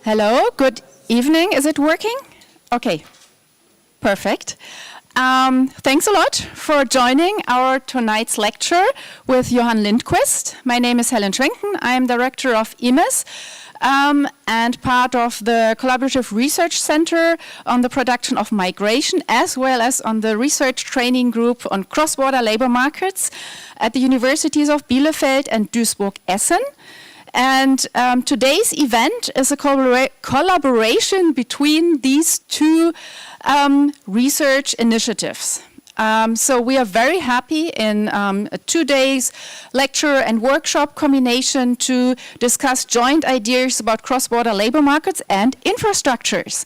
Hello, good evening. Is it working? Okay, perfect. Thanks a lot for joining our tonight's lecture with Johan Lindquist. My name is Helen Schwenken. I am director of IMIS and part of the Collaborative Research Center on the production of migration, as well as on the research training group on cross-border labor markets at the universities of Bielefeld and Duisburg-Essen. And today's event is a collaboration between these two research initiatives. So we are very happy in a 2 days lecture and workshop combination to discuss joint ideas about cross-border labor markets and infrastructures.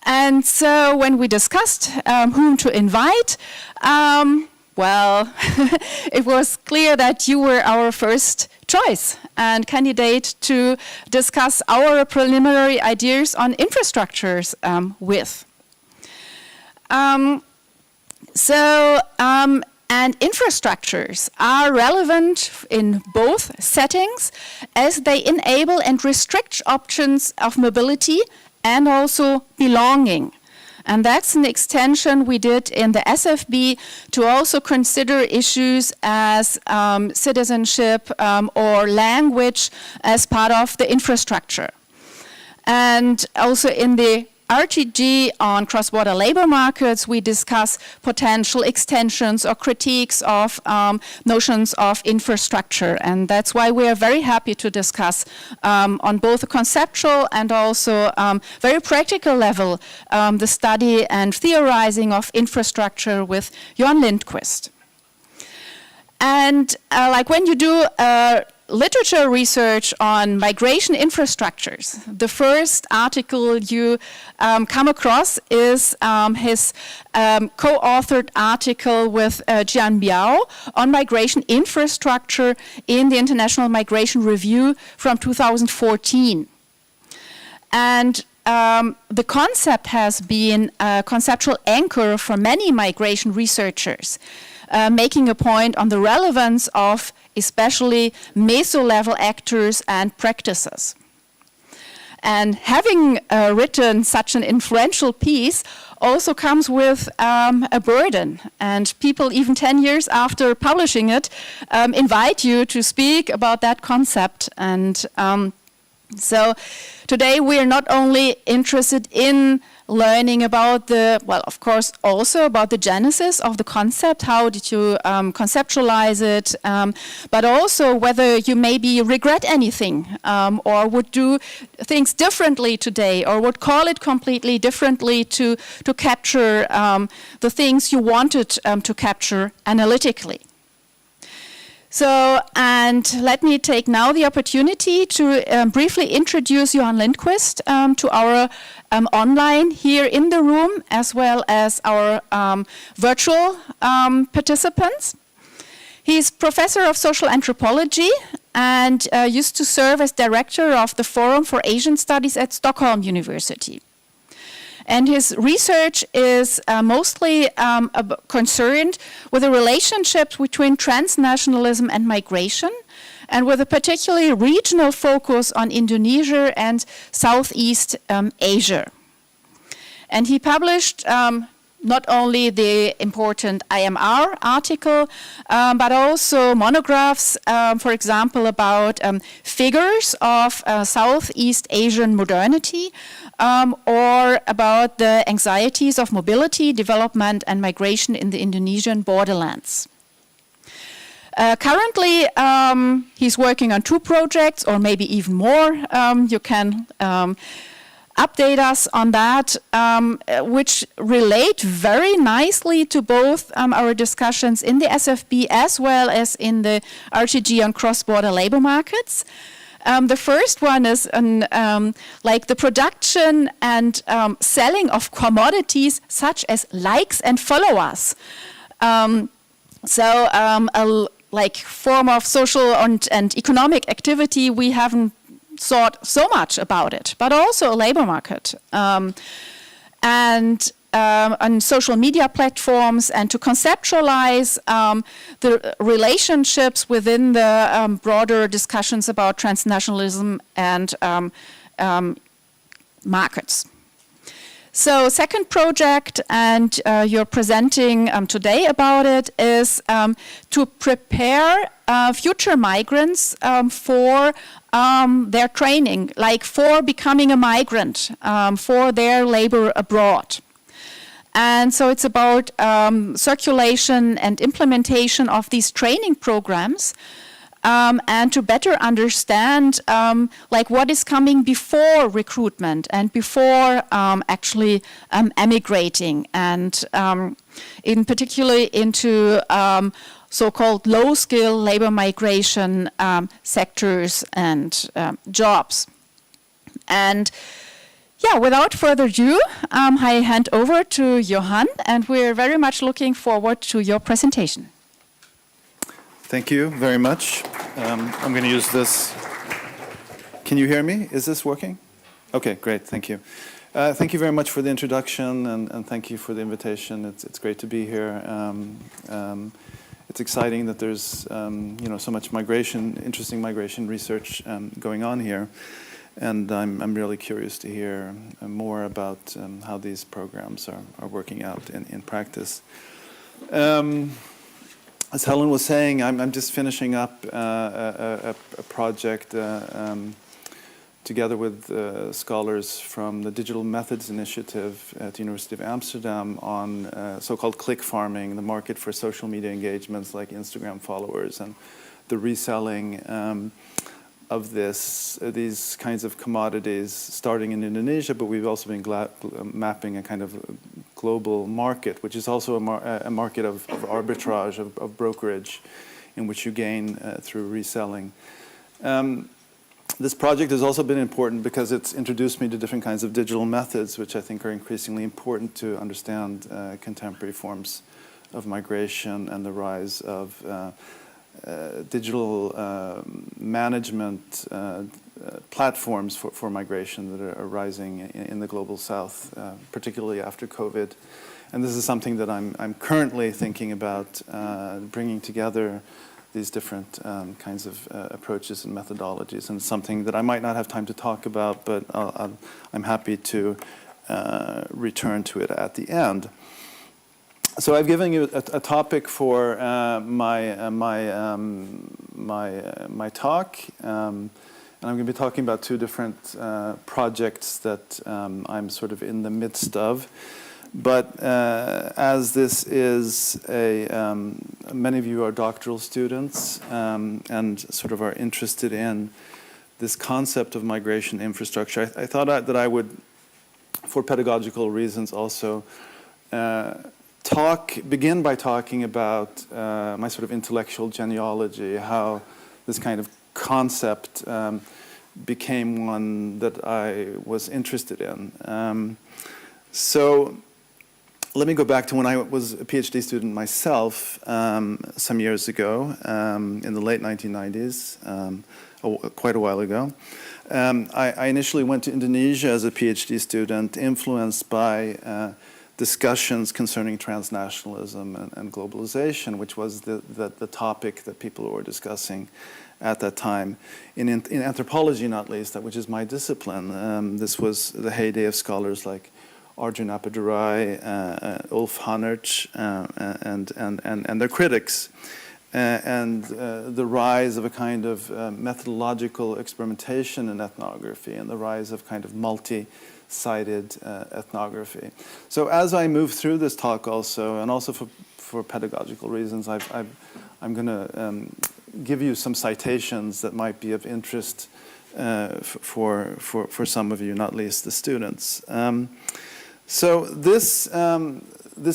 And so when we discussed whom to invite, well, it was clear that you were our first choice and candidate to discuss our preliminary ideas on infrastructures with. And infrastructures are relevant in both settings as they enable and restrict options of mobility and also belonging. And that's an extension we did in the SFB to also consider issues as citizenship or language as part of the infrastructure. And also in the RTG on cross-border labor markets, we discuss potential extensions or critiques of notions of infrastructure. And that's why we are very happy to discuss on both a conceptual and also very practical level the study and theorizing of infrastructure with Johan Lindquist. And like when you do literature research on migration infrastructures, the first article you come across is his co-authored article with Jian Biao on migration infrastructure in the International Migration Review from 2014. And the concept has been a conceptual anchor for many migration researchers, making a point on the relevance of especially meso-level actors and practices. And having written such an influential piece also comes with a burden. And people, even 10 years after publishing it, invite you to speak about that concept. And so today we are not only interested in learning about the, well, of course, also about the genesis of the concept, how did you conceptualize it, but also whether you maybe regret anything or would do things differently today or would call it completely differently to capture the things you wanted to capture analytically. So, and let me take now the opportunity to briefly introduce Johan Lindquist to our online here in the room, as well as our virtual participants. He's professor of social anthropology and used to serve as director of the Forum for Asian Studies at Stockholm University. And his research is mostly concerned with the relationships between transnationalism and migration, and with a particularly regional focus on Indonesia and Southeast Asia. And he published not only the important IMR article, but also monographs, for example, about figures of Southeast Asian modernity, or about the anxieties of mobility, development, and migration in the Indonesian borderlands. Currently, he's working on 2 projects, or maybe even more. You can update us on that, which relate very nicely to both our discussions in the SFB as well as in the RTG on cross-border labor markets. The first one is like the production and selling of commodities such as likes and followers. A like form of social and economic activity we haven't thought so much about it, but also a labor market. And on social media platforms, and to conceptualize the relationships within the broader discussions about transnationalism and markets. So second project, and you're presenting today about it, is to prepare future migrants for their training, like for becoming a migrant, for their labor abroad. And so it's about circulation and implementation of these training programs, and to better understand like what is coming before recruitment and before actually emigrating, and in particular into so-called low-skill labor migration sectors and jobs. And yeah, without further ado, I hand over to Johan, and we're very much looking forward to your presentation. Thank you very much. I'm going to use this. Can you hear me? Is this working? Okay, great. Thank you. Thank you very much for the introduction, and thank you for the invitation. It's great to be here. It's exciting that there's so much interesting migration research going on here, and I'm really curious to hear more about how these programs are working out in practice. As Helen was saying, I'm just finishing up a project together with scholars from the Digital Methods Initiative at the University of Amsterdam on so-called click farming, the market for social media engagements like Instagram followers, and the reselling of these kinds of commodities starting in Indonesia, but we've also been mapping a kind of global market, which is also a market of arbitrage, of brokerage, in which you gain through reselling. This project has also been important because it's introduced me to different kinds of digital methods, which I think are increasingly important to understand contemporary forms of migration and the rise of digital management platforms for migration that are rising in the global south, particularly after COVID. And this is something that I'm currently thinking about, bringing together these different kinds of approaches and methodologies, and something that I might not have time to talk about, but I'm happy to return to it at the end. So I've given you a topic for my talk, and I'm going to be talking about two different projects that I'm sort of in the midst of. But as this is many of you are doctoral students and sort of are interested in this concept of migration infrastructure, I thought that I would, for pedagogical reasons also, begin by talking about my sort of intellectual genealogy, how this kind of concept became one that I was interested in. So let me go back to when I was a PhD student myself some years ago, in the late 1990s, quite a while ago. I initially went to Indonesia as a PhD student, influenced by discussions concerning transnationalism and globalization, which was the topic that people were discussing at that time. In anthropology, not least, which is my discipline. This was the heyday of scholars like Arjun Appadurai, Ulf Hannert, and their critics, and the rise of a kind of methodological experimentation in ethnography, and the rise of kind of multi-sided ethnography. So as I move through this talk also, and also for pedagogical reasons, I'm going to give you some citations that might be of interest for some of you, not least the students. So this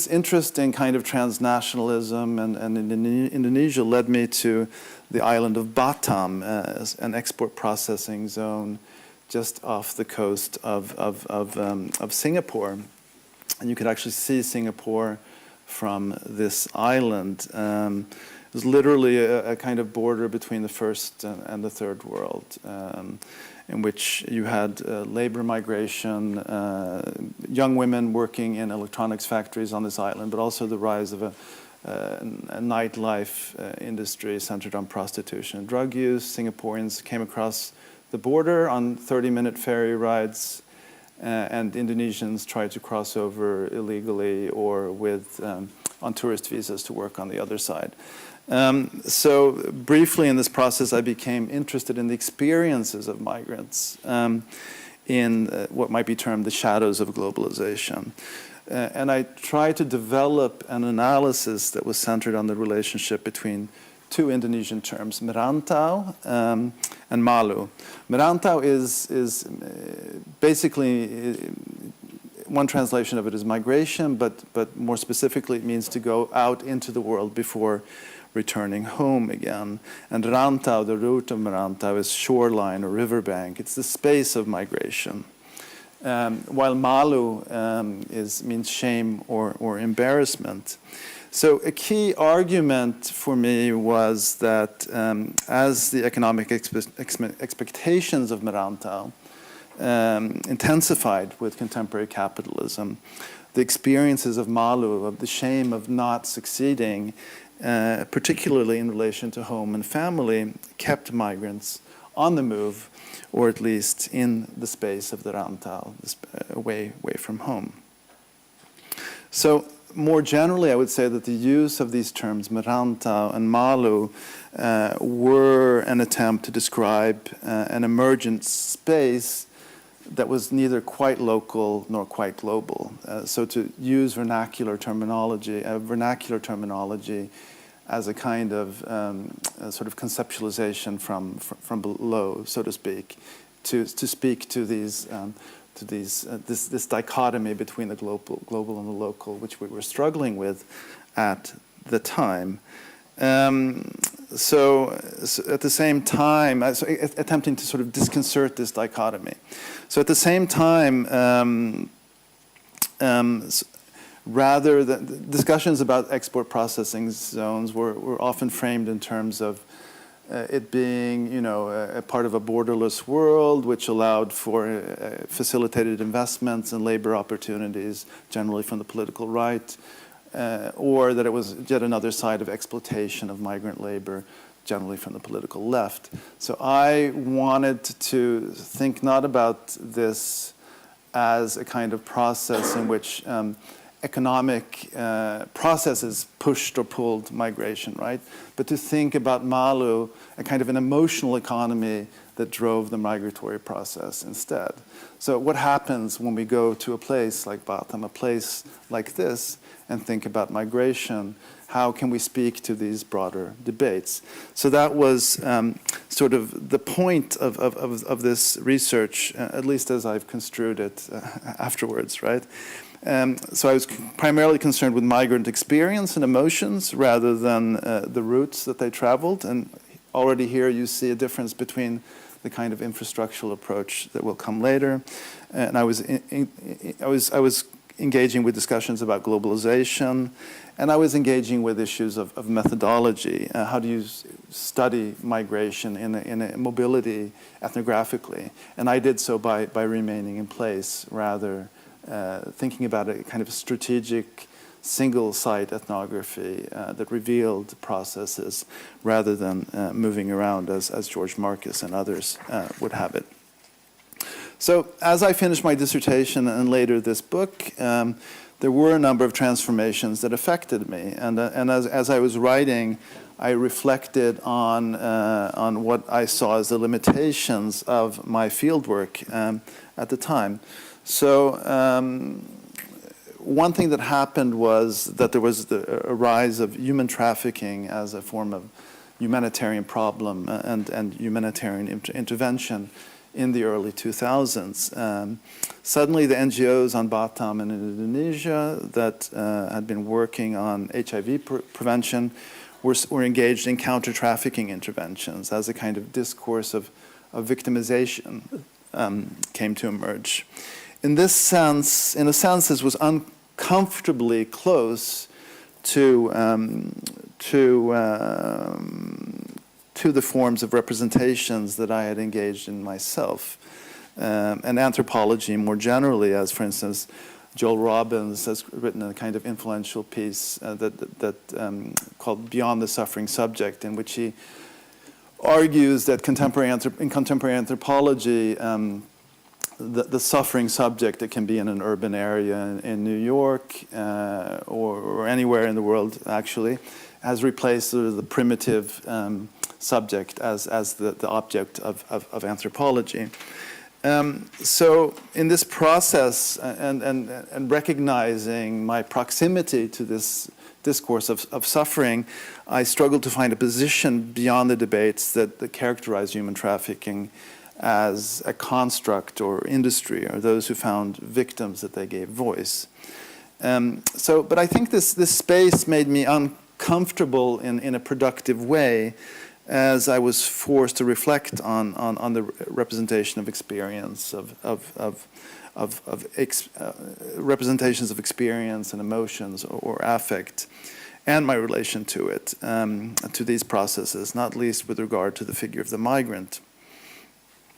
interest in kind of transnationalism and in Indonesia led me to the island of Batam, as an export processing zone just off the coast of Singapore. And you could actually see Singapore from this island. It was literally a kind of border between the first and the third world, in which you had labor migration, young women working in electronics factories on this island, but also the rise of a nightlife industry centered on prostitution and drug use. Singaporeans came across the border on 30-minute ferry rides and Indonesians try to cross over illegally or with on tourist visas to work on the other side. So briefly in this process, I became interested in the experiences of migrants in what might be termed the shadows of globalization. And I tried to develop an analysis that was centered on the relationship between two Indonesian terms, merantau and malu. Merantau is basically, one translation of it is migration, but more specifically it means to go out into the world before returning home again. And rantau, the root of merantau, is shoreline or riverbank. It's the space of migration. While malu means shame or embarrassment. So a key argument for me was that as the economic expectations of merantau intensified with contemporary capitalism, the experiences of malu, of the shame of not succeeding, particularly in relation to home and family, kept migrants on the move, or at least in the space of the rantau, away from home. So more generally, I would say that the use of these terms, merantau and malu, were an attempt to describe an emergent space that was neither quite local nor quite global. So to use vernacular terminology as a kind of a sort of conceptualization from below, so to speak, to speak to these this dichotomy between the global and the local, which we were struggling with at the time. So at the same time, attempting to sort of disconcert this dichotomy. So at the same time, rather than discussions about export processing zones were often framed in terms of it being, a part of a borderless world, which allowed for facilitated investments and labor opportunities, generally from the political right, or that it was yet another side of exploitation of migrant labor, generally from the political left. So I wanted to think not about this as a kind of process in which economic processes pushed or pulled migration, right? But to think about malu, a kind of an emotional economy that drove the migratory process instead. So what happens when we go to a place like Batam, a place like this, and think about migration? How can we speak to these broader debates? So that was sort of the point of this research, at least as I've construed it afterwards, right? So I was primarily concerned with migrant experience and emotions rather than the routes that they traveled. And already here you see a difference between the kind of infrastructural approach that will come later. And I was engaging with discussions about globalization, and I was engaging with issues of methodology. How do you study migration in a mobility ethnographically? And I did so by remaining in place rather thinking about a kind of strategic single-site ethnography that revealed processes rather than moving around as George Marcus and others would have it. So as I finished my dissertation and later this book, there were a number of transformations that affected me. And as I was writing, I reflected on what I saw as the limitations of my fieldwork at the time. So one thing that happened was that there was a rise of human trafficking as a form of humanitarian problem and humanitarian intervention in the early 2000s. Suddenly the NGOs on Batam and in Indonesia that had been working on HIV prevention were engaged in counter-trafficking interventions as a kind of discourse of victimization came to emerge. In a sense, this was uncomfortably close to the forms of representations that I had engaged in myself, and anthropology more generally, as for instance, Joel Robbins has written a kind of influential piece called Beyond the Suffering Subject, in which he argues that in contemporary anthropology, the suffering subject that can be in an urban area in New York or anywhere in the world, actually, has replaced sort of the primitive subject as the object of anthropology. So in this process and recognizing my proximity to this discourse of suffering, I struggled to find a position beyond the debates that characterize human trafficking as a construct or industry, or those who found victims that they gave voice. But I think this space made me uncomfortable in a productive way, as I was forced to reflect on the representation of experience, representations of experience and emotions or affect, and my relation to it, to these processes, not least with regard to the figure of the migrant.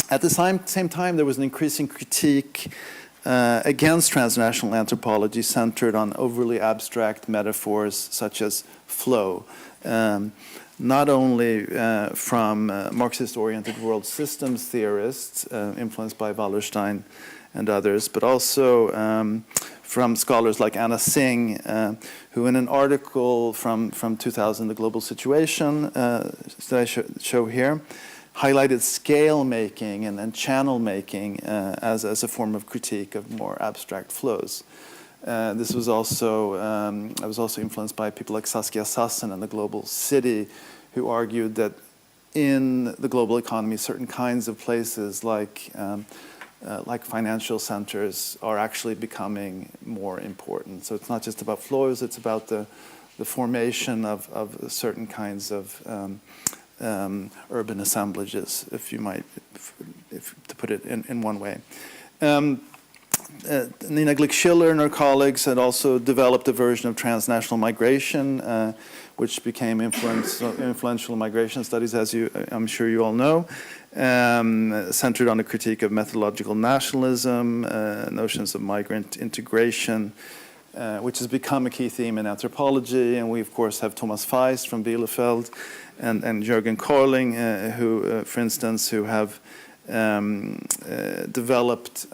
At the same time, there was an increasing critique against transnational anthropology centered on overly abstract metaphors such as flow, not only from Marxist-oriented world systems theorists influenced by Wallerstein and others, but also from scholars like Anna Singh, who in an article from 2000, The Global Situation, that I show here, highlighted scale making and channel making as a form of critique of more abstract flows. This was also, I was also influenced by people like Saskia Sassen and The Global City, who argued that in the global economy, certain kinds of places like financial centers are actually becoming more important. So it's not just about flows, it's about the formation of certain kinds of urban assemblages, if you might, to put it in one way. Nina Glick-Schiller and her colleagues had also developed a version of transnational migration, which became influential in migration studies, as I'm sure you all know, centered on a critique of methodological nationalism, notions of migrant integration, which has become a key theme in anthropology. And we, of course, have Thomas Feist from Bielefeld and Jürgen Korling, who, for instance, who have developed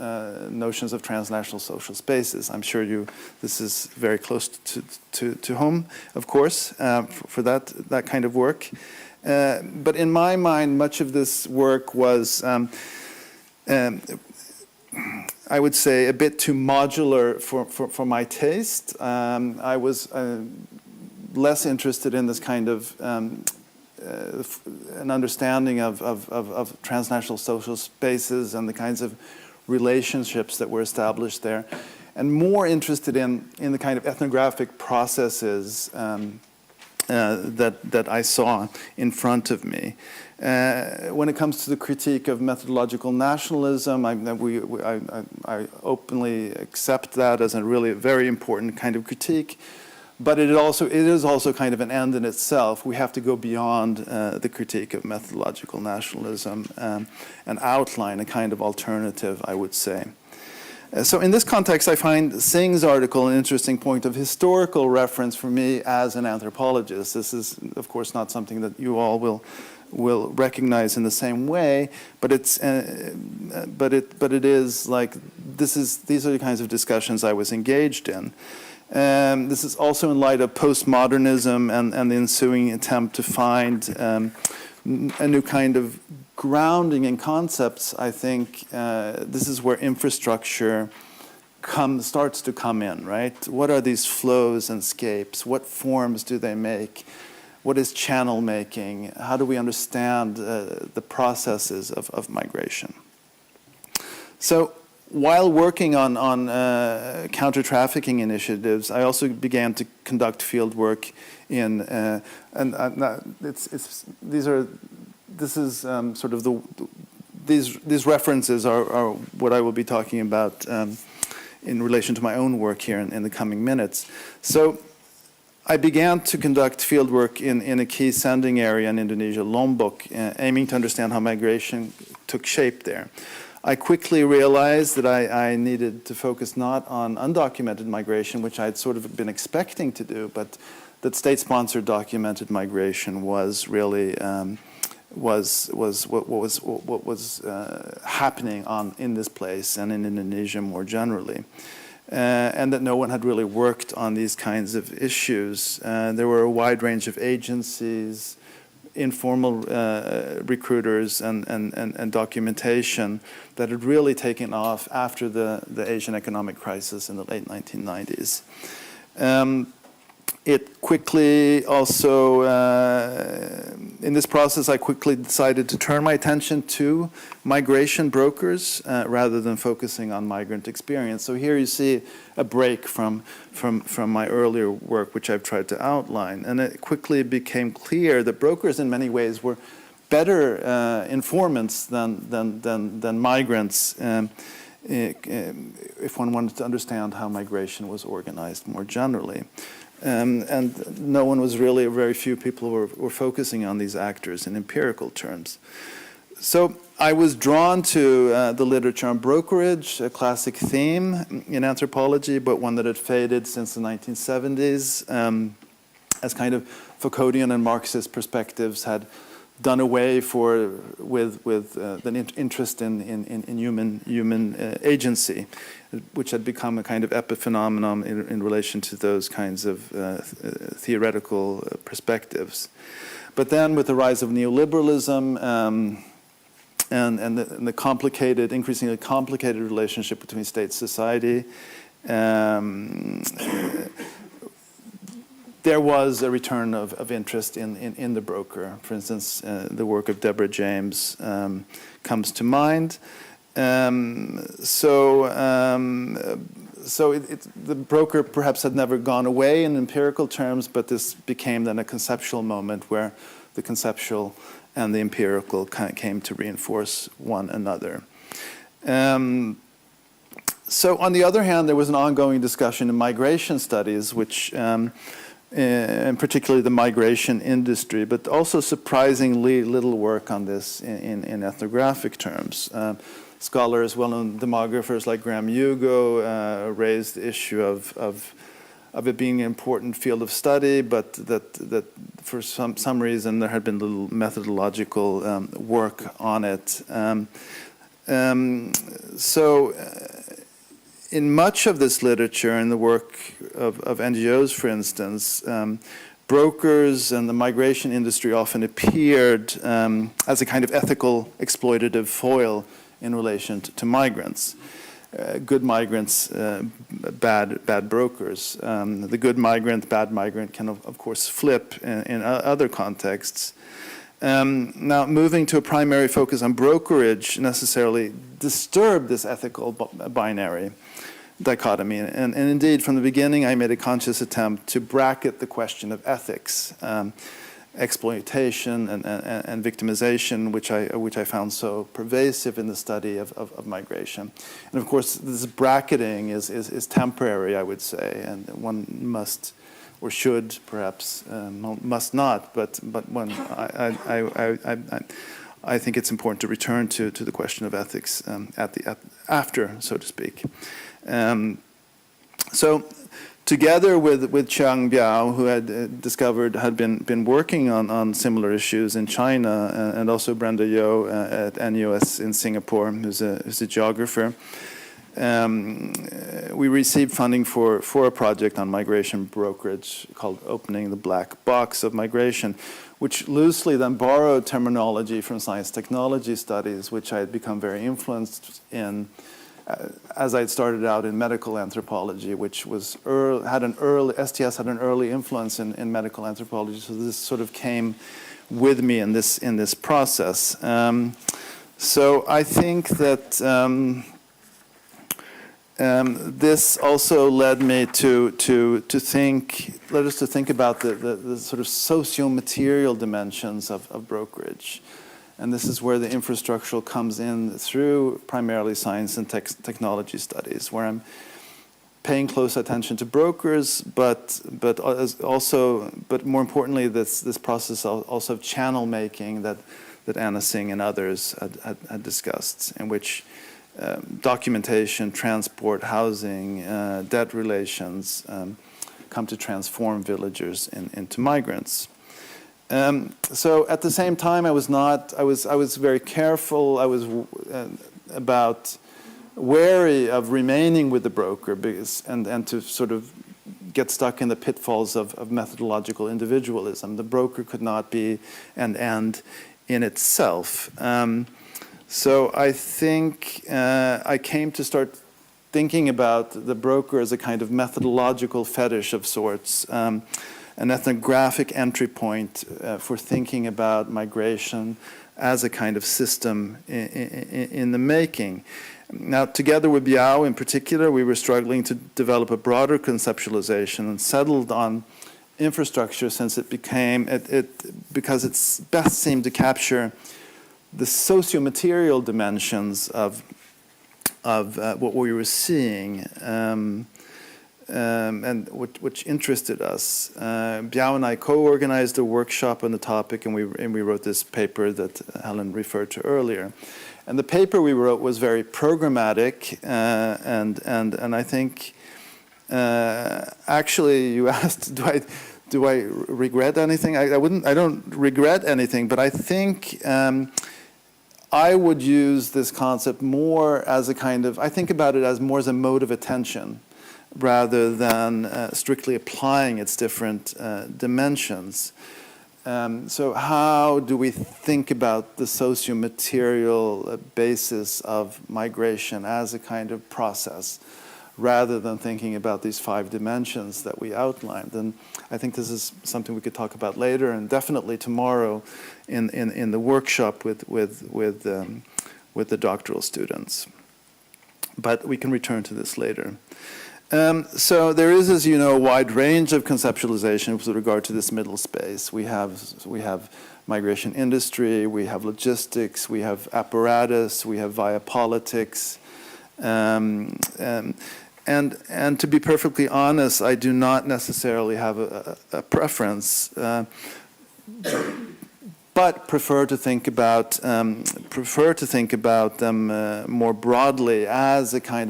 notions of transnational social spaces. I'm sure this is very close to home, of course, for that kind of work. But in my mind, much of this work was, I would say, a bit too modular for my taste. I was less interested in this kind of an understanding of transnational social spaces and the kinds of relationships that were established there, and more interested in the kind of ethnographic processes that I saw in front of me. When it comes to the critique of methodological nationalism, I openly accept that as a really very important kind of critique. But it is also kind of an end in itself. We have to go beyond the critique of methodological nationalism and outline a kind of alternative, I would say. So in this context, I find Singh's article an interesting point of historical reference for me as an anthropologist. This is, of course, not something that you all will recognize in the same way, but it is like these are the kinds of discussions I was engaged in. This is also in light of postmodernism and the ensuing attempt to find a new kind of grounding in concepts. I think this is where infrastructure starts to come in, right? What are these flows and scapes? What forms do they make? What is channel making? How do we understand the processes of migration? So, while working on counter-trafficking initiatives, I also began to conduct field work in, these references are what I will be talking about in relation to my own work here in the coming minutes. So I began to conduct field work in a key sending area in Indonesia, Lombok, aiming to understand how migration took shape there. I quickly realized that I needed to focus not on undocumented migration, which I had sort of been expecting to do, but that state-sponsored documented migration was really was what was happening in this place and in Indonesia more generally. And that no one had really worked on these kinds of issues. There were a wide range of agencies, informal recruiters, and documentation that had really taken off after the Asian economic crisis in the late 1990s. It quickly also, in this process, I quickly decided to turn my attention to migration brokers rather than focusing on migrant experience. So here you see a break from my earlier work, which I've tried to outline. And it quickly became clear that brokers in many ways were better informants than migrants if one wanted to understand how migration was organized more generally. And no one was really, very few people were focusing on these actors in empirical terms. So I was drawn to the literature on brokerage, a classic theme in anthropology, but one that had faded since the 1970s, as kind of Foucauldian and Marxist perspectives had done away with the interest in human agency, which had become a kind of epiphenomenon in relation to those kinds of theoretical perspectives. But then with the rise of neoliberalism and the complicated, increasingly complicated relationship between state society, there was a return of interest in the broker. For instance, the work of Deborah James comes to mind. So the broker perhaps had never gone away in empirical terms, but this became then a conceptual moment where the conceptual and the empirical came to reinforce one another. So on the other hand, there was an ongoing discussion in migration studies, which and particularly the migration industry, but also surprisingly little work on this in ethnographic terms. Scholars, well-known demographers like Graham Hugo raised the issue of it being an important field of study, but that for some reason there had been little methodological work on it. In much of this literature, in the work of NGOs, for instance, brokers and the migration industry often appeared as a kind of ethical exploitative foil in relation to migrants. Good migrants, bad brokers. The good migrant, bad migrant can, of course, flip in other contexts. Now, moving to a primary focus on brokerage necessarily disturbed this ethical binary dichotomy. And indeed, from the beginning, I made a conscious attempt to bracket the question of ethics, exploitation and victimization, which I found so pervasive in the study of migration. And of course, this bracketing is temporary, I would say, and one must or should perhaps must not, but when I think it's important to return to the question of ethics after, so to speak. So together with Chiang Biao, who had been working on similar issues in China, and also Brenda Yo at NUS in Singapore, who's a geographer, we received funding for a project on migration brokerage called Opening the Black Box of Migration, which loosely then borrowed terminology from science technology studies, which I had become very influenced in as I had started out in medical anthropology, which was STS had an early influence in medical anthropology, so this sort of came with me in this process. So I think that this also led me to think about the sort of socio-material dimensions of brokerage. And this is where the infrastructural comes in through primarily science and technology studies, where I'm paying close attention to brokers, but more importantly, this process also of channel making that Anna Singh and others had discussed, in which documentation, transport, housing, debt relations come to transform villagers into migrants. So at the same time, I was very careful. I was wary of remaining with the broker and to sort of get stuck in the pitfalls of methodological individualism. The broker could not be an end in itself. So I think I came to start thinking about the broker as a kind of methodological fetish of sorts, an ethnographic entry point for thinking about migration as a kind of system in the making. Now, together with Biao in particular, we were struggling to develop a broader conceptualization and settled on infrastructure since because it best seemed to capture the socio-material dimensions of what we were seeing, and which interested us. Biao and I co-organized a workshop on the topic, and we wrote this paper that Helen referred to earlier. And the paper we wrote was very programmatic, and I think actually you asked, do I regret anything? I don't regret anything, but I think I would use this concept more as a kind of, I think about it as more as a mode of attention rather than strictly applying its different dimensions. So how do we think about the socio-material basis of migration as a kind of process rather than thinking about these 5 dimensions that we outlined? And I think this is something we could talk about later, and definitely tomorrow in the workshop with the doctoral students. But we can return to this later. So there is, as you know, a wide range of conceptualization with regard to this middle space. We have migration industry, we have logistics, we have apparatus, we have via politics. And to be perfectly honest, I do not necessarily have a preference, but prefer to think about them more broadly as a kind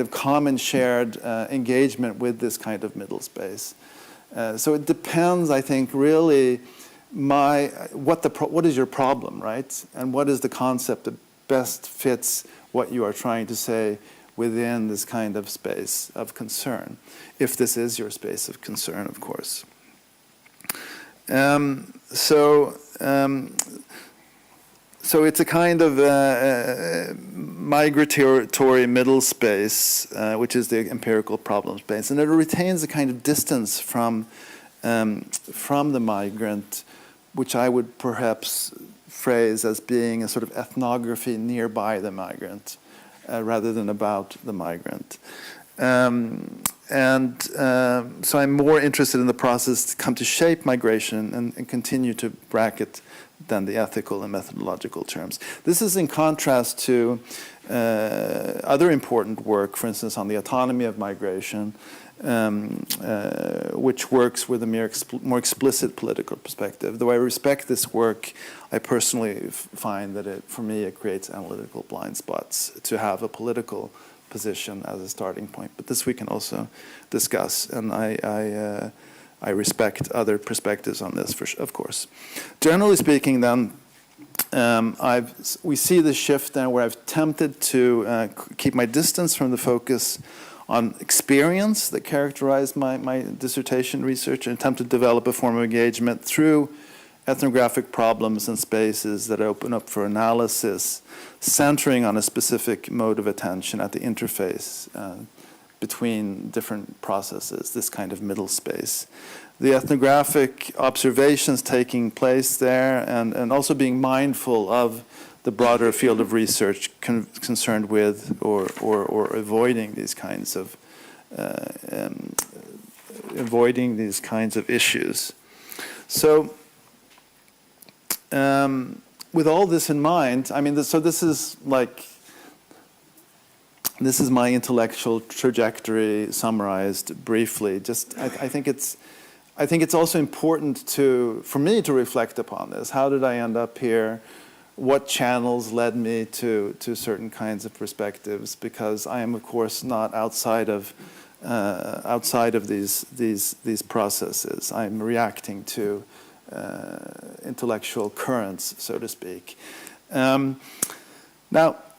of common shared engagement with this kind of middle space. So it depends, I think, really, what is your problem, right? And what is the concept that best fits what you are trying to say within this kind of space of concern, if this is your space of concern, of course. So it's a kind of migratory middle space, which is the empirical problem space, and it retains a kind of distance from the migrant, which I would perhaps phrase as being a sort of ethnography nearby the migrant, rather than about the migrant. So I'm more interested in the process to come to shape migration and continue to bracket than the ethical and methodological terms. This is in contrast to other important work, for instance, on the autonomy of migration, which works with a more explicit political perspective. Though I respect this work, I personally find that for me it creates analytical blind spots to have a political position as a starting point. But this we can also discuss, and I respect other perspectives on this, of course. Generally speaking, then, we see this shift now where I've attempted to keep my distance from the focus on experience that characterized my dissertation research, and attempt to develop a form of engagement through ethnographic problems and spaces that open up for analysis, centering on a specific mode of attention at the interface between different processes, this kind of middle space. The ethnographic observations taking place there, and also being mindful of the broader field of research concerned with or avoiding these kinds of issues. So with all this in mind, I mean, so this is my intellectual trajectory summarized briefly. Just, I think it's also important for me to reflect upon this. How did I end up here? What channels led me to certain kinds of perspectives? Because I am, of course, not outside of these processes. I'm reacting to intellectual currents, so to speak. Now,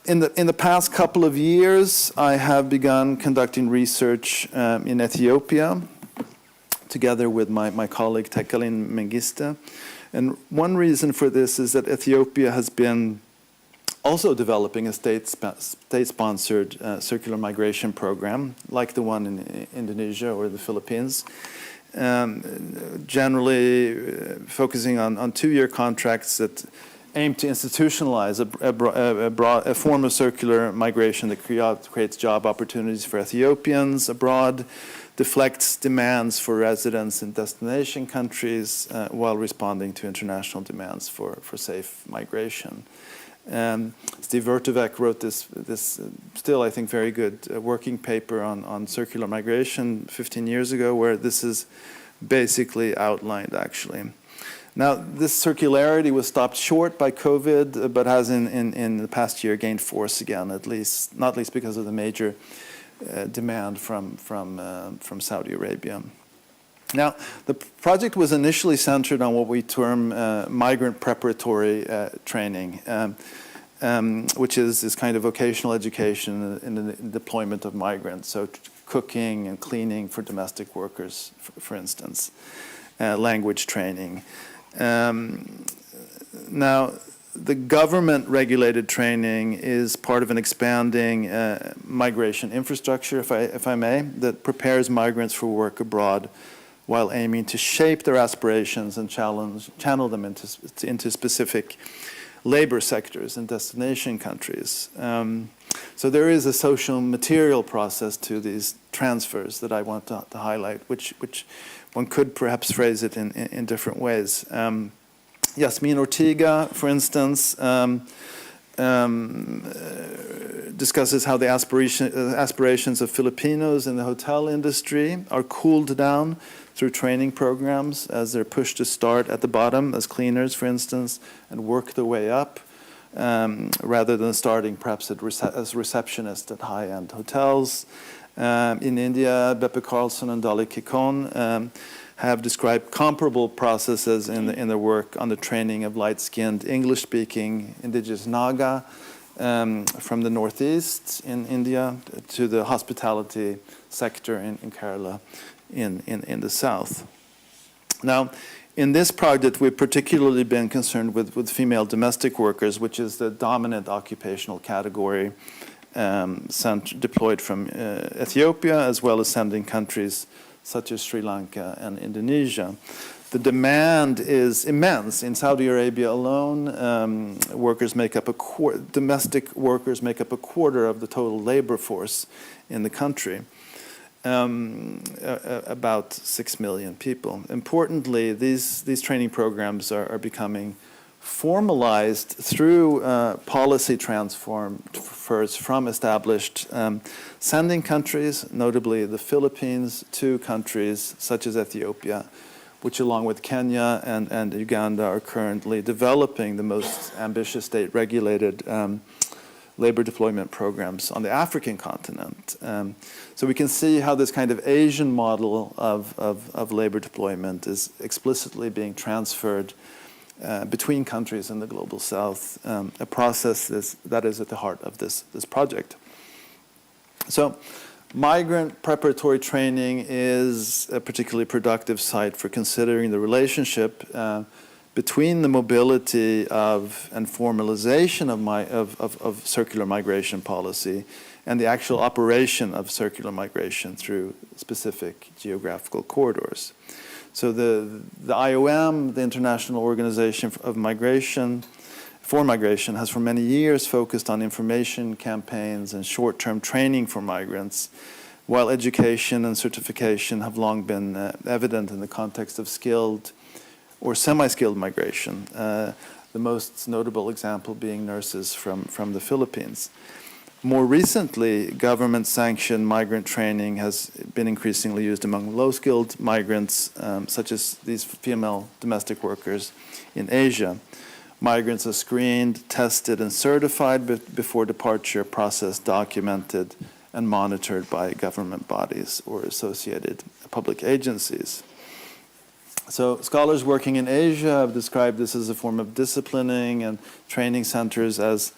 in the past couple of years, I have begun conducting research in Ethiopia, together with my colleague Helen Schwenken. And one reason for this is that Ethiopia has been also developing a state-sponsored circular migration program, like the one in Indonesia or the Philippines, generally focusing on two-year contracts that aim to institutionalize a form of circular migration that creates job opportunities for Ethiopians abroad, deflects demands for residents in destination countries while responding to international demands for safe migration. Steve Vertovec wrote this still, I think, very good working paper on circular migration 15 years ago, where this is basically outlined, actually. Now, this circularity was stopped short by COVID, but has in the past year gained force again, not least because of the major demand from Saudi Arabia. Now, the project was initially centered on what we term migrant preparatory training, which is this kind of vocational education in the deployment of migrants, so cooking and cleaning for domestic workers, for instance, language training. Now, the government-regulated training is part of an expanding migration infrastructure, if I may, that prepares migrants for work abroad while aiming to shape their aspirations and channel them into specific labor sectors in destination countries. So there is a social material process to these transfers that I want to highlight, which one could perhaps phrase it in different ways. Yasmin Ortega, for instance, discusses how the aspirations of Filipinos in the hotel industry are cooled down through training programs as they're pushed to start at the bottom as cleaners, for instance, and work their way up, rather than starting perhaps as receptionists at high-end hotels. In India, Beppe Carlson and Dolly Kikon have described comparable processes in their work on the training of light-skinned English-speaking indigenous Naga from the northeast in India to the hospitality sector in Kerala in the south. Now, in this project, we've particularly been concerned with female domestic workers, which is the dominant occupational category deployed from Ethiopia, as well as sending countries such as Sri Lanka and Indonesia. The demand is immense. In Saudi Arabia alone, domestic workers make up a quarter of the total labor force in the country, about 6 million people. Importantly, these training programs are becoming formalized through policy transfers from established sending countries, notably the Philippines, to countries such as Ethiopia, which along with Kenya and Uganda are currently developing the most ambitious state-regulated labor deployment programs on the African continent. So we can see how this kind of Asian model of labor deployment is explicitly being transferred between countries in the global south, a process that is at the heart of this project. So migrant preparatory training is a particularly productive site for considering the relationship between the mobility of and formalization of circular migration policy and the actual operation of circular migration through specific geographical corridors. So the IOM, the International Organization of Migration, for Migration, has for many years focused on information campaigns and short-term training for migrants, while education and certification have long been evident in the context of skilled or semi-skilled migration, the most notable example being nurses from the Philippines. More recently, government-sanctioned migrant training has been increasingly used among low-skilled migrants, such as these female domestic workers in Asia. Migrants are screened, tested, and certified before departure, process documented, and monitored by government bodies or associated public agencies. So scholars working in Asia have described this as a form of disciplining and training centers as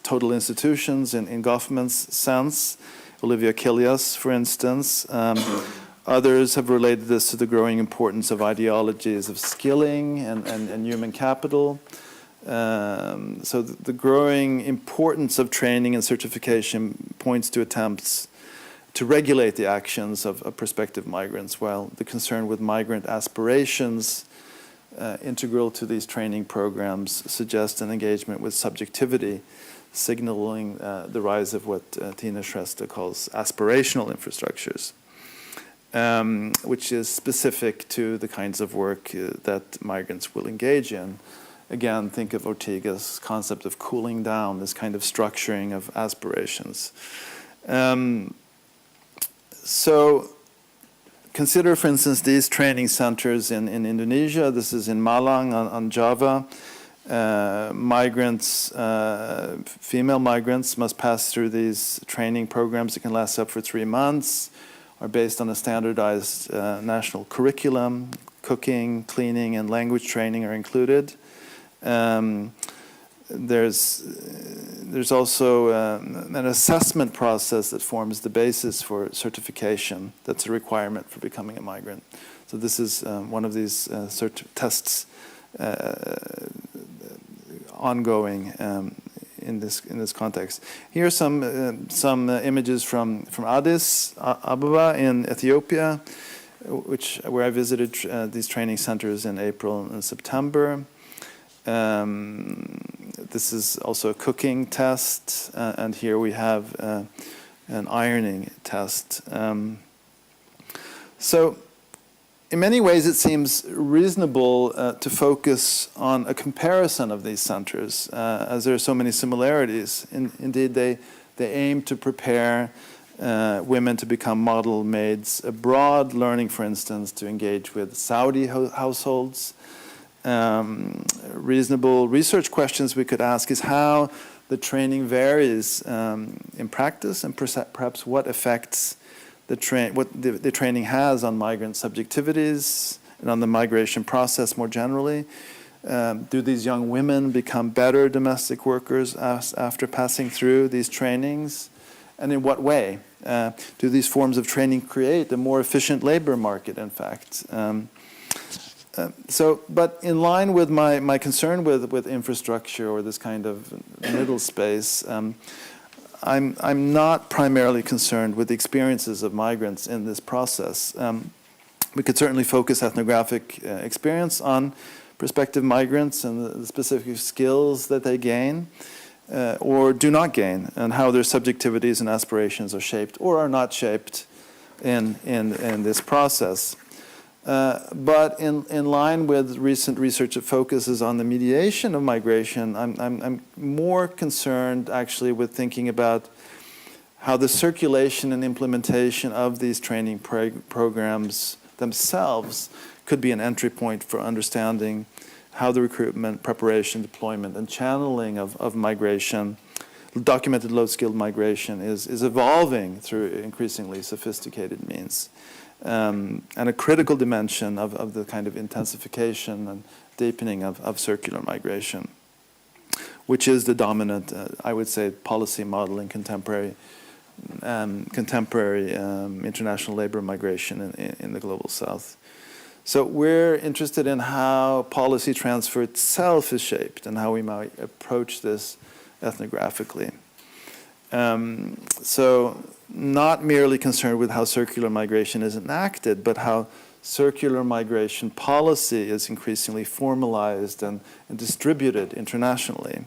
total institutions in Goffman's sense. Olivia Kilias, for instance. Others have related this to the growing importance of ideologies of skilling and human capital. So the growing importance of training and certification points to attempts to regulate the actions of prospective migrants, while the concern with migrant aspirations integral to these training programs suggests an engagement with subjectivity, signaling the rise of what Tina Shrestha calls aspirational infrastructures, which is specific to the kinds of work that migrants will engage in. Again, think of Ortega's concept of cooling down, this kind of structuring of aspirations. So consider, for instance, these training centers in Indonesia. This is in Malang on Java. Migrants, female migrants, must pass through these training programs that can last up for 3 months, are based on a standardized national curriculum. Cooking, cleaning, and language training are included. There's also an assessment process that forms the basis for certification. That's a requirement for becoming a migrant. So this is one of these tests ongoing in this context. Here are some images from Addis Ababa in Ethiopia, where I visited these training centers in April and September. This is also a cooking test, and here we have an ironing test. So in many ways it seems reasonable to focus on a comparison of these centers, as there are so many similarities. Indeed, they aim to prepare women to become model maids abroad, learning, for instance, to engage with Saudi households. Reasonable research questions we could ask is how the training varies in practice, and perhaps what effects the training has on migrant subjectivities and on the migration process more generally. Do these young women become better domestic workers after passing through these trainings? And in what way? Do these forms of training create a more efficient labor market, in fact? But in line with my concern with infrastructure or this kind of middle space, I'm not primarily concerned with the experiences of migrants in this process. We could certainly focus ethnographic experience on prospective migrants and the specific skills that they gain or do not gain, and how their subjectivities and aspirations are shaped or are not shaped in this process. But in line with recent research that focuses on the mediation of migration, I'm more concerned actually with thinking about how the circulation and implementation of these training programs themselves could be an entry point for understanding how the recruitment, preparation, deployment, and channeling of migration, documented low-skilled migration, is evolving through increasingly sophisticated means. And a critical dimension of the kind of intensification and deepening of circular migration, which is the dominant, I would say, policy model in contemporary international labor migration in the global south. So we're interested in how policy transfer itself is shaped and how we might approach this ethnographically. So not merely concerned with how circular migration is enacted, but how circular migration policy is increasingly formalized and distributed internationally.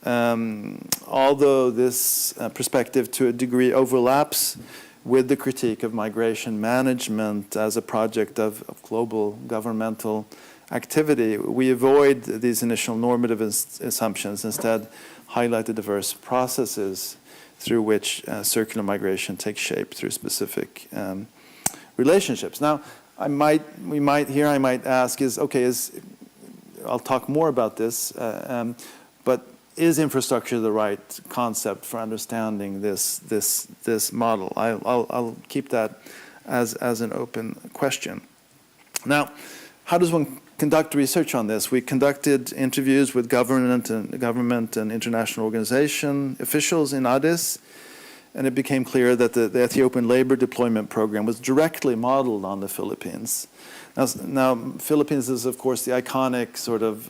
Although this perspective to a degree overlaps with the critique of migration management as a project of global governmental activity, we avoid these initial normative assumptions, instead highlight the diverse processes through which circular migration takes shape through specific relationships. Now, I might ask I'll talk more about this, but is infrastructure the right concept for understanding this model? I'll keep that as an open question. Now, how does one conduct research on this? We conducted interviews with government and international organization officials in Addis, and it became clear that the Ethiopian labor deployment program was directly modeled on the Philippines. Now, Philippines is, of course, the iconic sort of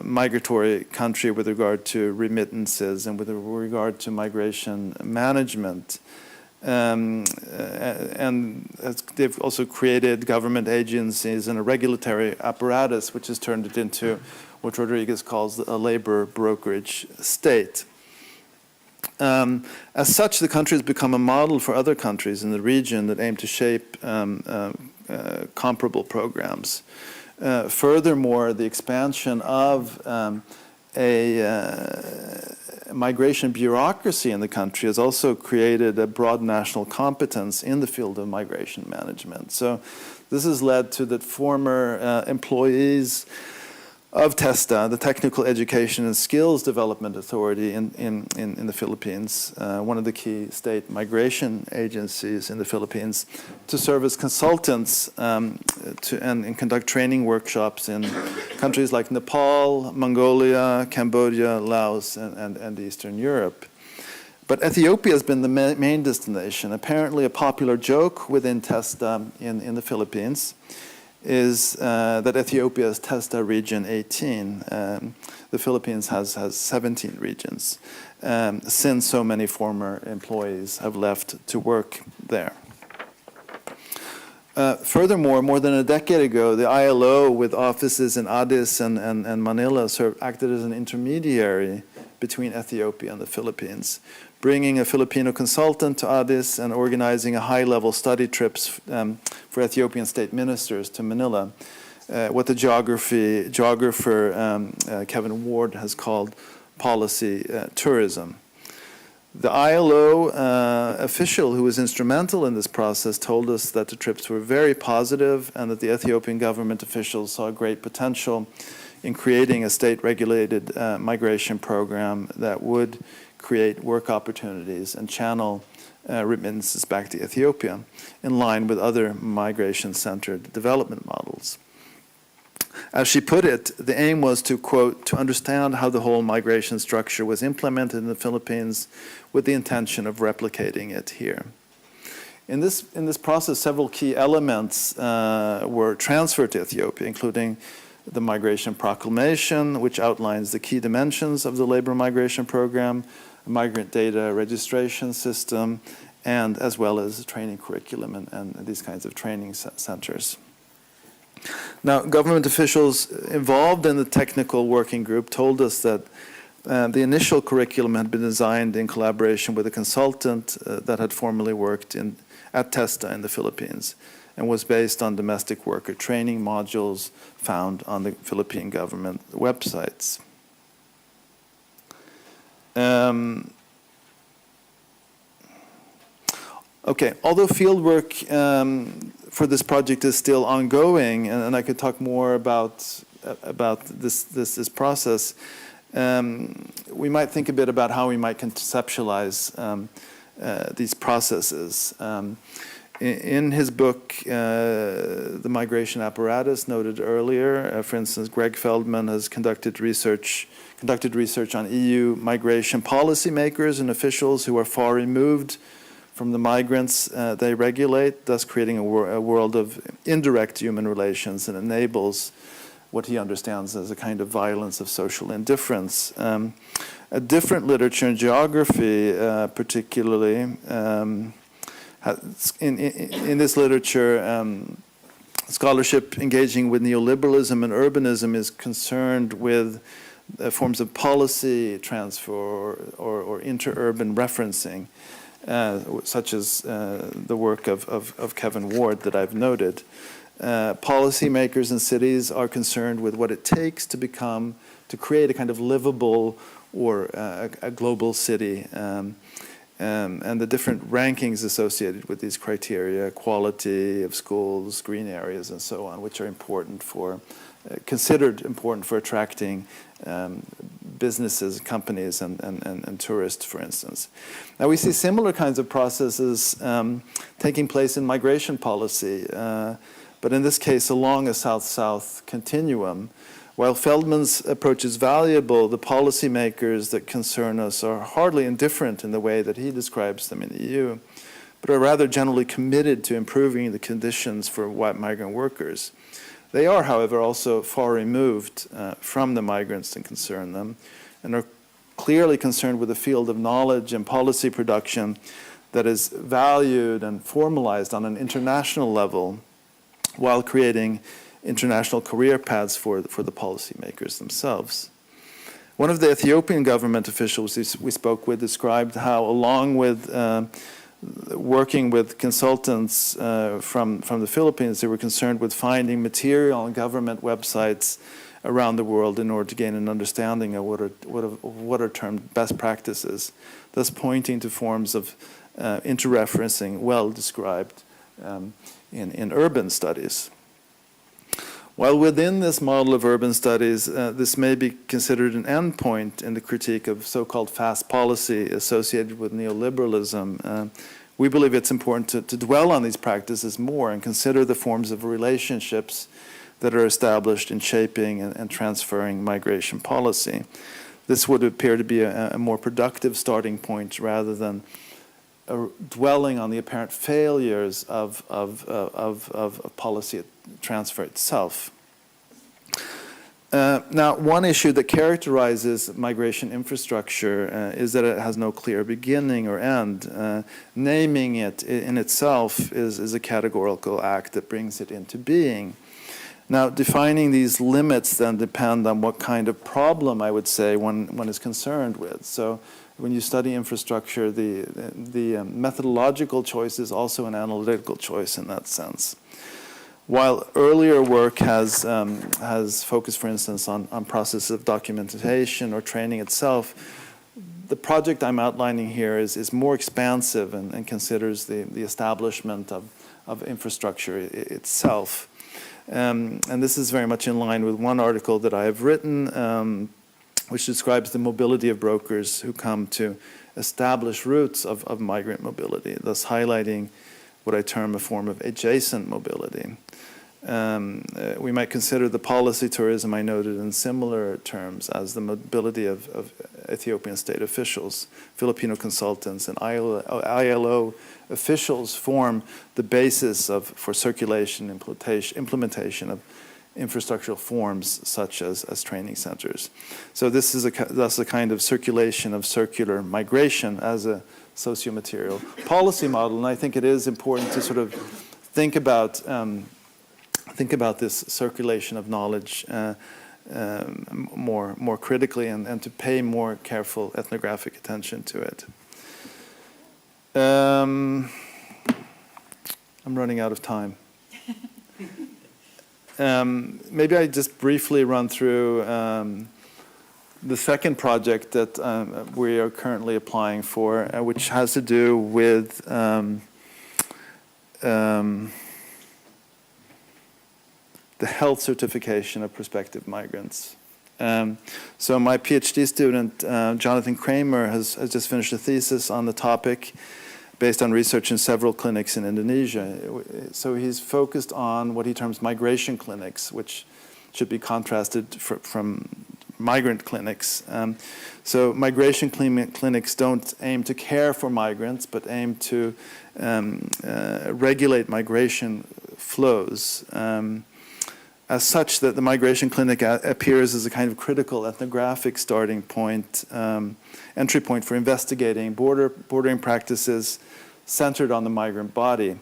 migratory country with regard to remittances and with regard to migration management. And they've also created government agencies and a regulatory apparatus which has turned it into what Rodriguez calls a labor brokerage state. As such, the country has become a model for other countries in the region that aim to shape comparable programs. Furthermore, the expansion of a migration bureaucracy in the country has also created a broad national competence in the field of migration management. So this has led to that former employees of TESTA, the Technical Education and Skills Development Authority in the Philippines, one of the key state migration agencies in the Philippines, to serve as consultants and conduct training workshops in countries like Nepal, Mongolia, Cambodia, Laos, and Eastern Europe. But Ethiopia has been the main destination. Apparently a popular joke within TESTA in the Philippines is that Ethiopia is TESTA region 18. The Philippines has 17 regions, since so many former employees have left to work there. Furthermore, more than a decade ago, the ILO, with offices in Addis and Manila, acted as an intermediary between Ethiopia and the Philippines, bringing a Filipino consultant to Addis and organizing a high-level study trips for Ethiopian state ministers to Manila, what the geographer Kevin Ward has called policy tourism. The ILO official who was instrumental in this process told us that the trips were very positive and that the Ethiopian government officials saw great potential in creating a state-regulated migration program that would create work opportunities and channel remittances back to Ethiopia in line with other migration-centered development models. As she put it, the aim was to, quote, to understand how the whole migration structure was implemented in the Philippines with the intention of replicating it here. In this process, several key elements were transferred to Ethiopia, including the Migration Proclamation, which outlines the key dimensions of the labor migration program, a migrant data registration system, and as well as training curriculum and these kinds of training centers. Now, government officials involved in the technical working group told us that the initial curriculum had been designed in collaboration with a consultant that had formerly worked at TESTA in the Philippines and was based on domestic worker training modules found on the Philippine government websites. Okay, although fieldwork for this project is still ongoing, and I could talk more about this process, we might think a bit about how we might conceptualize these processes. In his book, The Migration Apparatus, noted earlier, for instance, Greg Feldman has conducted research on EU migration policymakers and officials who are far removed from the migrants they regulate, thus creating a world of indirect human relations and enables what he understands as a kind of violence of social indifference. A different literature in geography, particularly, in this literature, scholarship engaging with neoliberalism and urbanism is concerned with forms of policy transfer or inter-urban referencing, such as the work of Kevin Ward that I've noted. Policymakers in cities are concerned with what it takes to create a kind of livable or a global city, and the different rankings associated with these criteria, quality of schools, green areas, and so on, which are considered important for attracting businesses, companies, and tourists, for instance. Now we see similar kinds of processes taking place in migration policy, but in this case along a south-south continuum. While Feldman's approach is valuable, the policymakers that concern us are hardly indifferent in the way that he describes them in the EU, but are rather generally committed to improving the conditions for white migrant workers. They are, however, also far removed from the migrants that concern them, and are clearly concerned with a field of knowledge and policy production that is valued and formalized on an international level, while creating international career paths for the policymakers themselves. One of the Ethiopian government officials we spoke with described how, along with working with consultants from the Philippines, they were concerned with finding material on government websites around the world in order to gain an understanding of what are termed best practices, thus pointing to forms of interreferencing well described in urban studies. While within this model of urban studies, this may be considered an endpoint in the critique of so-called fast policy associated with neoliberalism, we believe it's important to dwell on these practices more and consider the forms of relationships that are established in shaping and transferring migration policy. This would appear to be a more productive starting point rather than dwelling on the apparent failures of policy transfer itself. Now, one issue that characterizes migration infrastructure is that it has no clear beginning or end. Naming it in itself is a categorical act that brings it into being. Now, defining these limits then depend on what kind of problem, I would say, one is concerned with. So when you study infrastructure, the methodological choice is also an analytical choice in that sense. While earlier work has focused, for instance, on process of documentation or training itself, the project I'm outlining here is more expansive and considers the establishment of infrastructure itself. And this is very much in line with one article that I have written, which describes the mobility of brokers who come to establish routes of migrant mobility, thus highlighting what I term a form of adjacent mobility. We might consider the policy tourism I noted in similar terms as the mobility of Ethiopian state officials. Filipino consultants and ILO officials form the basis for circulation implementation of infrastructural forms such as training centers. So this is thus a kind of circulation of circular migration as a socio-material policy model, and I think it is important to sort of think about this circulation of knowledge more critically and to pay more careful ethnographic attention to it. I'm running out of time. Maybe I just briefly run through the second project that we are currently applying for, which has to do with the health certification of prospective migrants. So my PhD student, Jonathan Kramer, has just finished a thesis on the topic based on research in several clinics in Indonesia. So he's focused on what he terms migration clinics, which should be contrasted from migrant clinics. So migration clinics don't aim to care for migrants, but aim to regulate migration flows. As such, that the migration clinic appears as a kind of critical ethnographic starting point, entry point for investigating bordering practices centered on the migrant body,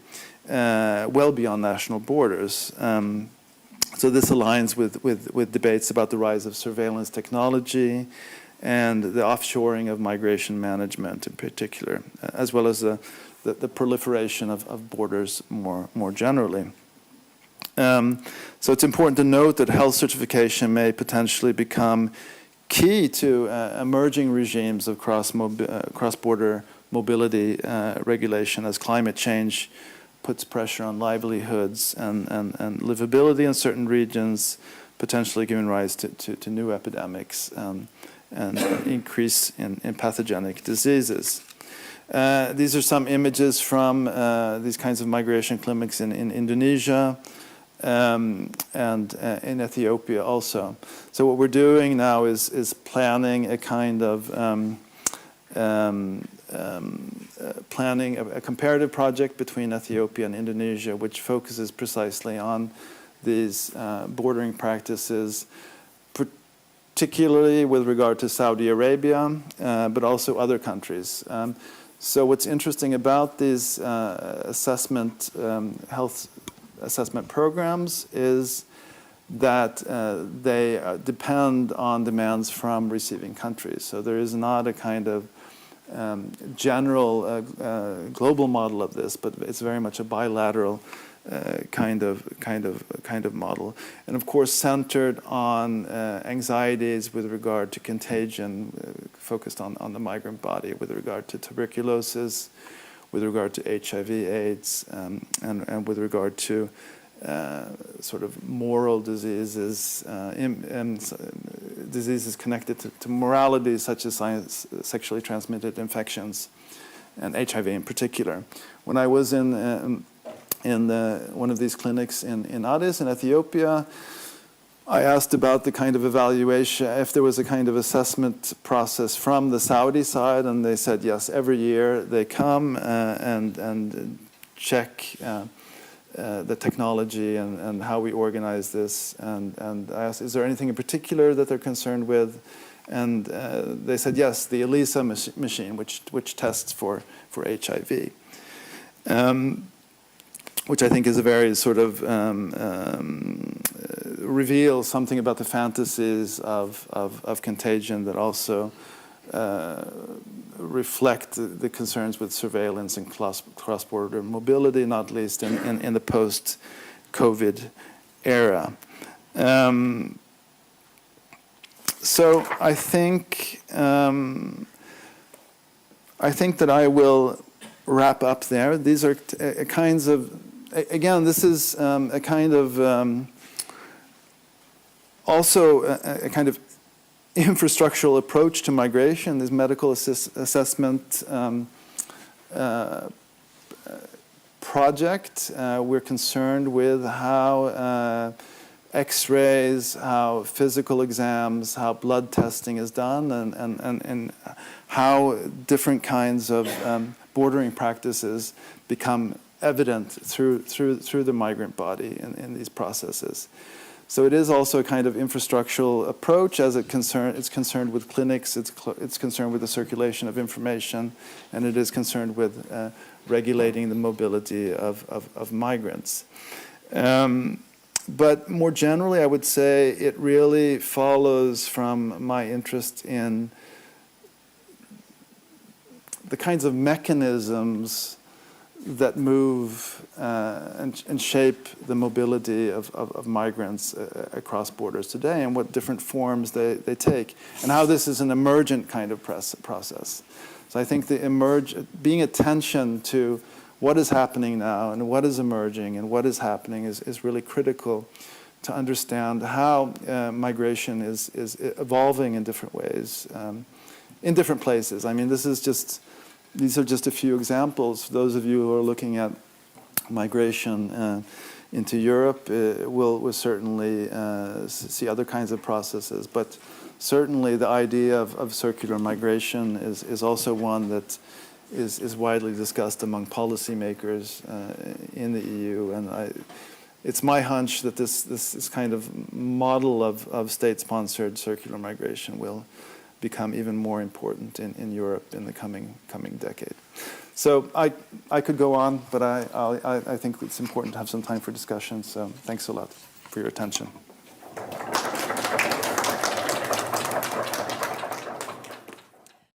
well beyond national borders. So this aligns with debates about the rise of surveillance technology and the offshoring of migration management in particular, as well as the proliferation of borders more generally. So it's important to note that health certification may potentially become key to emerging regimes of cross-border mobility regulation as climate change puts pressure on livelihoods and livability in certain regions, potentially giving rise to new epidemics and increase in pathogenic diseases. These are some images from these kinds of migration clinics in Indonesia and in Ethiopia also. So what we're doing now is planning a kind of planning a comparative project between Ethiopia and Indonesia, which focuses precisely on these bordering practices, particularly with regard to Saudi Arabia, but also other countries. So what's interesting about these health assessment programs is that they depend on demands from receiving countries. So there is not a kind of general global model of this, but it's very much a bilateral kind of model, and of course centered on anxieties with regard to contagion, focused on the migrant body, with regard to tuberculosis, with regard to HIV/AIDS, and with regard to sort of moral diseases, diseases connected to morality, such as sexually transmitted infections, and HIV in particular. When I was in one of these clinics in Addis in Ethiopia, I asked about the kind of evaluation, if there was a kind of assessment process from the Saudi side, and they said yes, every year they come and check the technology and how we organize this, and I asked, is there anything in particular that they're concerned with? And they said yes, the ELISA machine, which tests for HIV, which I think is a very sort of reveals something about the fantasies of contagion that also reflect the concerns with surveillance and cross-border mobility, not least in the post-COVID era. So I think that I will wrap up there. These are kinds of, again, this is a kind of also a kind of infrastructural approach to migration. This medical assessment project, we're concerned with how X-rays, how physical exams, how blood testing is done, and how different kinds of bordering practices become evident through the migrant body in these processes. So it is also a kind of infrastructural approach, as it's concerned with clinics, it's concerned with the circulation of information, and it is concerned with regulating the mobility of migrants. But more generally, I would say it really follows from my interest in the kinds of mechanisms that move and shape the mobility of migrants across borders today, and what different forms they take, and how this is an emergent kind of process. So I think being attention to what is happening now and what is emerging and what is happening is really critical to understand how migration is evolving in different ways, in different places. I mean, these are just a few examples. Those of you who are looking at migration into Europe will certainly see other kinds of processes, but certainly the idea of circular migration is also one that is widely discussed among policymakers in the EU, and it's my hunch that this kind of model of state-sponsored circular migration will become even more important in Europe in the coming decade. So I could go on, but I think it's important to have some time for discussion, so thanks a lot for your attention.